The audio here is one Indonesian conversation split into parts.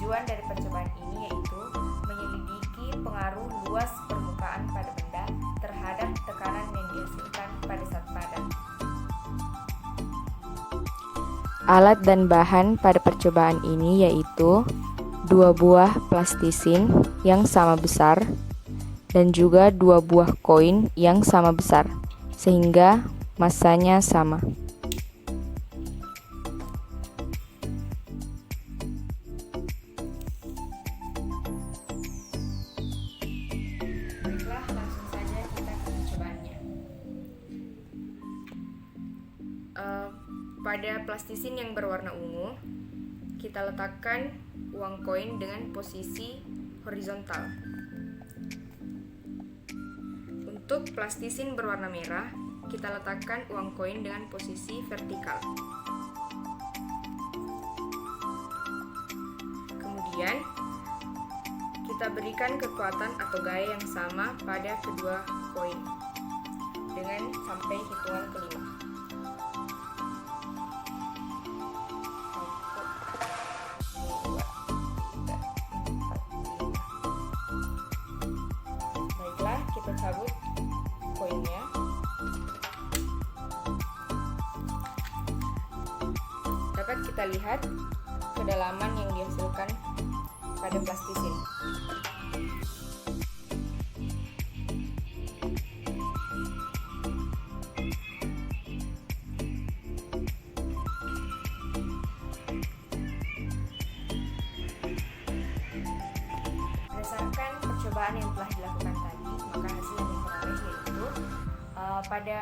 Tujuan dari percobaan ini yaitu menyelidiki pengaruh luas permukaan pada benda terhadap tekanan yang dihasilkan pada saat padat. Alat dan bahan pada percobaan ini yaitu 2 buah plastisin yang sama besar dan juga 2 buah koin yang sama besar, sehingga masanya sama. Baiklah, langsung saja kita ke percobaannya. Pada plastisin yang berwarna ungu, kita letakkan uang koin dengan posisi horizontal. Untuk plastisin berwarna merah, kita letakkan uang koin dengan posisi vertikal. Kemudian, kita berikan kekuatan atau gaya yang sama pada kedua koin dengan sampai hitungan kelima. Baiklah, kita cabut koinnya. Dapat kita lihat kedalaman yang dihasilkan pada plastisin. Berdasarkan percobaan yang telah dilakukan tadi, maka hasil yang diperoleh yaitu pada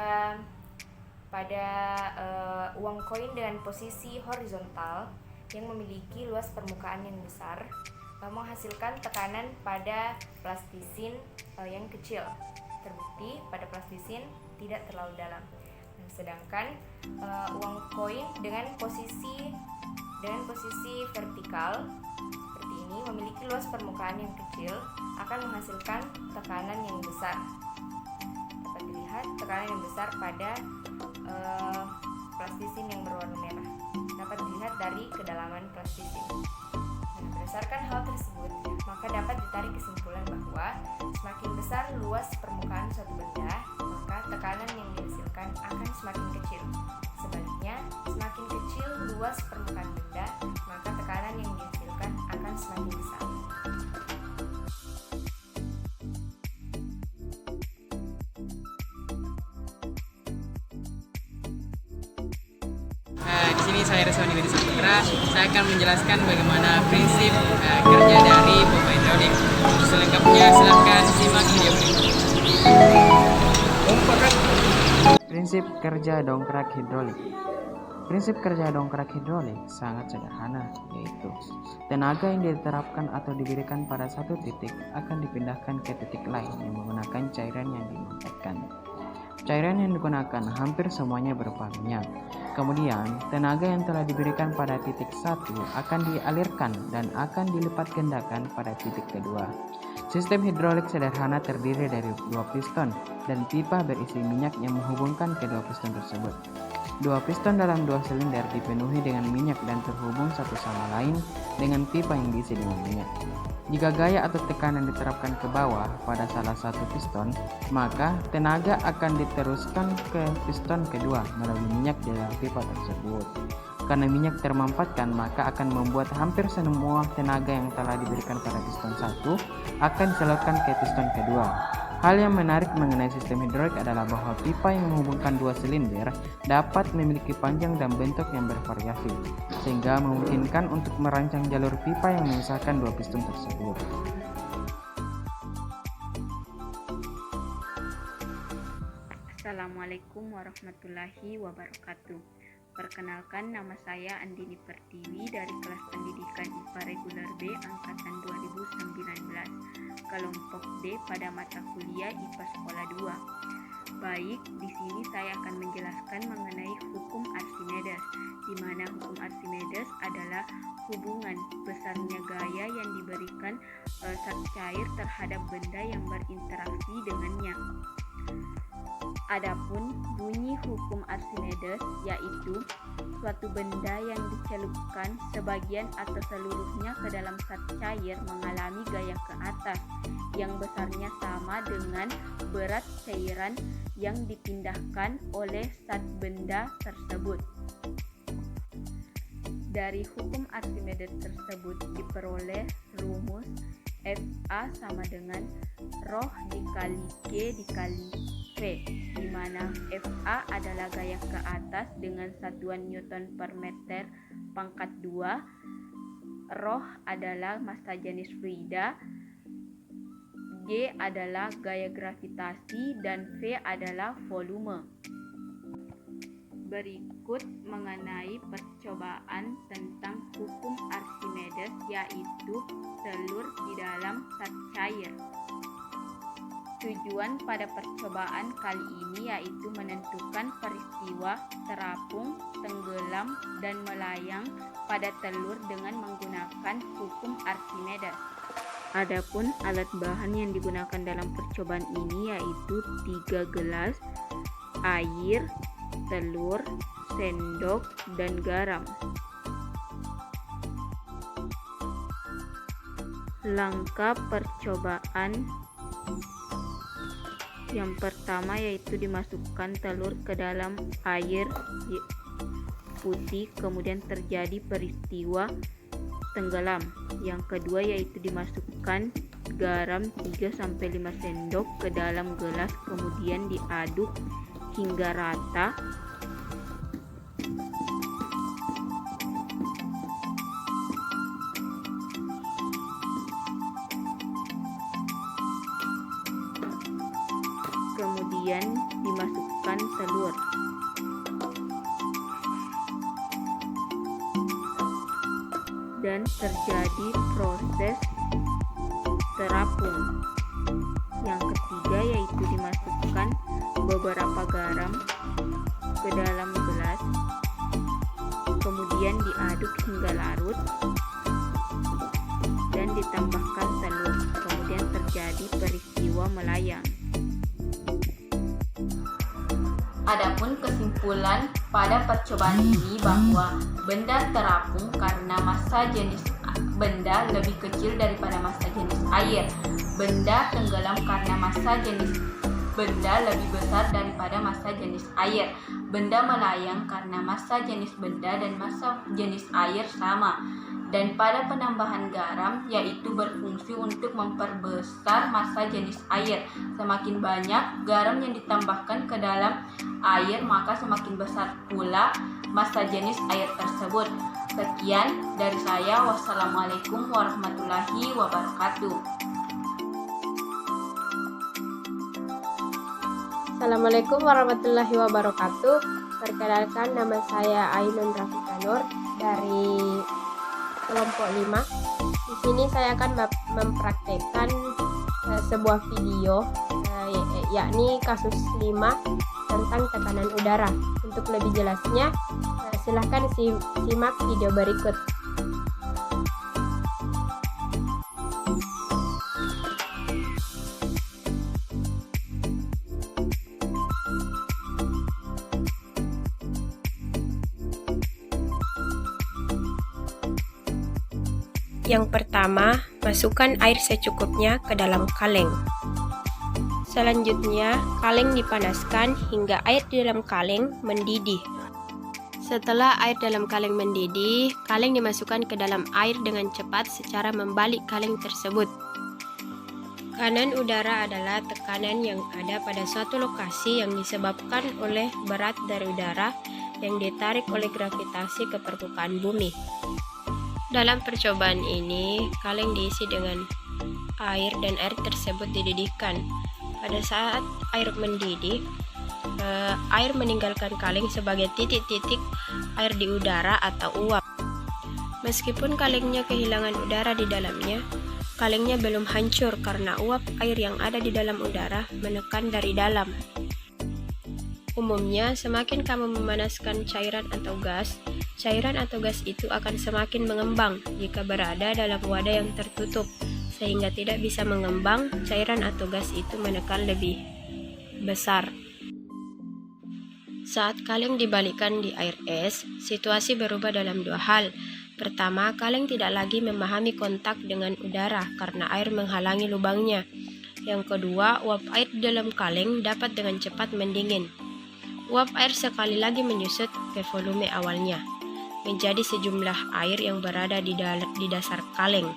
uang koin dengan posisi horizontal yang memiliki luas permukaan yang besar menghasilkan tekanan pada plastisin yang kecil. Terbukti pada plastisin tidak terlalu dalam. Sedangkan uang koin dengan posisi vertikal seperti ini memiliki luas permukaan yang kecil akan menghasilkan tekanan yang besar. Dapat dilihat tekanan yang besar pada plastisin yang berwarna merah. Dapat dilihat dari kedalaman plastisin. Berdasarkan hal tersebut, maka dapat ditarik kesimpulan bahwa semakin besar luas permukaan suatu benda, maka tekanan yang dihasilkan akan semakin kecil. Sebaliknya, semakin kecil luas permukaan benda, maka tekanan yang dihasilkan akan semakin besar. Di sini saya Reswani Wedi Saputra. Saya akan menjelaskan bagaimana prinsip kerja dari pompa hidrolik. Selengkapnya silakan simak video berikut. Prinsip kerja dongkrak hidrolik. Prinsip kerja dongkrak hidrolik sangat sederhana, yaitu tenaga yang diterapkan atau diberikan pada satu titik akan dipindahkan ke titik lain yang menggunakan cairan yang dimanfaatkan. Cairan yang digunakan hampir semuanya berupa minyak. Kemudian, tenaga yang telah diberikan pada titik satu akan dialirkan dan akan dilipat gandakan pada titik kedua. Sistem hidrolik sederhana terdiri dari 2 piston dan pipa berisi minyak yang menghubungkan kedua piston tersebut. 2 piston dalam 2 silinder dipenuhi dengan minyak dan terhubung satu sama lain dengan pipa yang diisi dengan minyak. Jika gaya atau tekanan diterapkan ke bawah pada salah satu piston, maka tenaga akan diteruskan ke piston kedua melalui minyak di dalam pipa tersebut. Karena minyak termampatkan, maka akan membuat hampir semua tenaga yang telah diberikan pada piston satu akan disalurkan ke piston kedua. Hal yang menarik mengenai sistem hidrolik adalah bahwa pipa yang menghubungkan 2 silinder dapat memiliki panjang dan bentuk yang bervariasi, sehingga memungkinkan untuk merancang jalur pipa yang memisahkan 2 piston tersebut. Assalamualaikum warahmatullahi wabarakatuh. Perkenalkan, nama saya Andini Pertiwi dari kelas pendidikan IPA Reguler B angkatan 2019, kelompok D pada mata kuliah IPA Sekolah 2. Baik, di sini saya akan menjelaskan mengenai hukum Archimedes, di mana hukum Archimedes adalah hubungan besarnya gaya yang diberikan zat cair terhadap benda yang berinteraksi dengannya. Adapun bunyi hukum Archimedes yaitu suatu benda yang dicelupkan sebagian atau seluruhnya ke dalam zat cair mengalami gaya ke atas yang besarnya sama dengan berat cairan yang dipindahkan oleh zat benda tersebut. Dari hukum Archimedes tersebut diperoleh rumus Fa sama dengan ρ dikali G dikali V, di mana Fa adalah gaya ke atas dengan satuan Newton per meter pangkat 2, ρ adalah massa jenis fluida, G adalah gaya gravitasi, dan V adalah volume. Berikut mengenai percobaan tentang hukum Archimedes yaitu telur di dalam zat cair. Tujuan pada percobaan kali ini yaitu menentukan peristiwa terapung, tenggelam, dan melayang pada telur dengan menggunakan hukum Archimedes. Adapun alat bahan yang digunakan dalam percobaan ini yaitu 3 gelas, air, telur, sendok, dan garam. Langkah percobaan yang pertama yaitu dimasukkan telur ke dalam air putih, kemudian terjadi peristiwa tenggelam. Yang kedua yaitu dimasukkan garam 3-5 sendok ke dalam gelas, kemudian diaduk hingga rata. Kemudian dimasukkan telur. Dan terjadi proses terapung. Yang ketiga yaitu dimasukkan beberapa garam ke dalam gelas, kemudian diaduk hingga larut dan ditambahkan telur, kemudian terjadi peristiwa melayang. Adapun kesimpulan pada percobaan ini bahwa benda terapung karena massa jenis benda lebih kecil daripada massa jenis air. Benda tenggelam karena massa jenis benda lebih besar daripada massa jenis air. Benda melayang karena massa jenis benda dan massa jenis air sama. Dan pada penambahan garam yaitu berfungsi untuk memperbesar massa jenis air. Semakin banyak garam yang ditambahkan ke dalam air, maka semakin besar pula massa jenis air tersebut. Sekian dari saya. Wassalamualaikum warahmatullahi wabarakatuh. Assalamualaikum warahmatullahi wabarakatuh. Perkenalkan, nama saya Ainun Rafika Nur dari kelompok 5. Di sini saya akan mempraktekkan sebuah video yakni kasus 5 tentang tekanan udara. Untuk lebih jelasnya, silahkan simak video berikut. Yang pertama, masukkan air secukupnya ke dalam kaleng. Selanjutnya, kaleng dipanaskan hingga air di dalam kaleng mendidih. Setelah air dalam kaleng mendidih, kaleng dimasukkan ke dalam air dengan cepat secara membalik kaleng tersebut. Tekanan udara adalah tekanan yang ada pada suatu lokasi yang disebabkan oleh berat dari udara yang ditarik oleh gravitasi ke permukaan bumi. Dalam percobaan ini, kaleng diisi dengan air dan air tersebut dididihkan. Pada saat air mendidih, air meninggalkan kaleng sebagai titik-titik air di udara atau uap. Meskipun kalengnya kehilangan udara di dalamnya, kalengnya belum hancur karena uap air yang ada di dalam udara menekan dari dalam. Umumnya, semakin kamu memanaskan cairan atau gas itu akan semakin mengembang jika berada dalam wadah yang tertutup, sehingga tidak bisa mengembang, cairan atau gas itu menekan lebih besar. Saat kaleng dibalikkan di air es, situasi berubah dalam dua hal. Pertama, kaleng tidak lagi memahami kontak dengan udara karena air menghalangi lubangnya. Yang kedua, uap air di dalam kaleng dapat dengan cepat mendingin. Uap air sekali lagi menyusut ke volume awalnya, menjadi sejumlah air yang berada di dasar kaleng.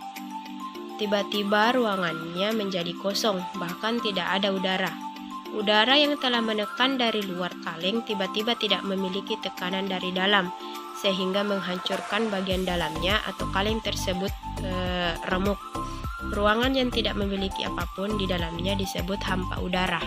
Tiba-tiba ruangannya menjadi kosong, bahkan tidak ada udara. Udara yang telah menekan dari luar kaleng tiba-tiba tidak memiliki tekanan dari dalam, sehingga menghancurkan bagian dalamnya atau kaleng tersebut remuk. Ruangan yang tidak memiliki apapun di dalamnya disebut hampa udara.